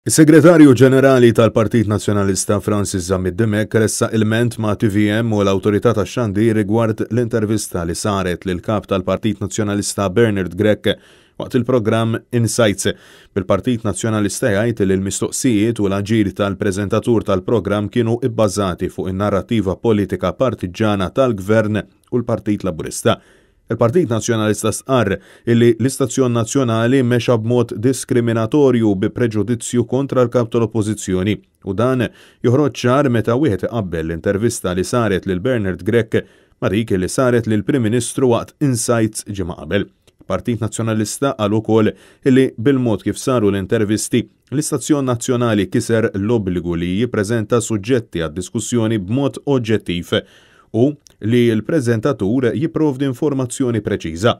Is-Segretarju Ġenerali tal-Partit Nazzjonalista Francis Żammit Demek ressa ilment ma' TVM u l-Awtorità tax-Xandir rigward l-intervista li saret lil-kap tal-Partit Nazzjonalista Bernard Grech waqt il-programm Insights. Bil-Partit Nazzjonalista jgħid li l-mistoqsijiet u l-aġir tal-preżentatur tal-programm kienu ibbażati fuq in-narrattiva politika partiġana tal-Gvern u l-Partit Laburista. Il-Partit Nazzjonalista sqarr illi l-Istazzjon Nazzjonali mexa b'mod diskriminatorju bi preġudizzju kontra l-kap tal-Oppożizzjoni u dan joħroġ ċar meta wieħed iqabbel l-intervista li saret lil Bernard Grech ma' dik li saret lil Prim Ministru waqt Insights ġimgħa qabel. Il-Partit Nazzjonalista qal ukoll illi bil-mod kif saru l-intervisti l-Istazzjon Nazzjonali kiser l-obbligu li jippreżenta suġġetti għad-diskussjoni b'mod oġġettiv u li l-preżentatur jipprovdi informazzjoni preċiża.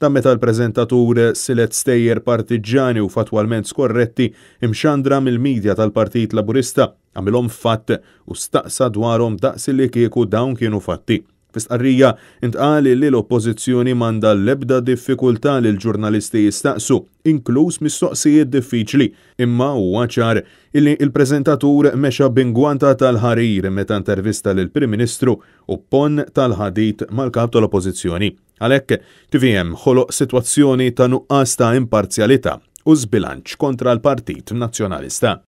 Dan meta l-preżentatur silet stejjer partiġani u fatwalment skorretti imxandra mill-medja tal-Partit Laburista għamilhom fatt u staqsa dwarhom daqs li kieku dawn kienu fatti. Fis-qarrija intqal li l-Oppożizzjoni m'għandha l-ebda diffikultà li l-ġurnalisti jistaqsu, inkluż mistoqsijiet diffiċli, imma huwa ċar illi l-preżentatur mexa bingwanta tal-ħarir meta intervista lil Prim Ministru u pon tal-ħadit mal-kap tal-Oppożizzjoni. Għalhekk TVM ħoloq sitwazzjoni ta' nuqqas ta' imparzjalità u żbilanċ kontra l-Partit Nazzjonalista.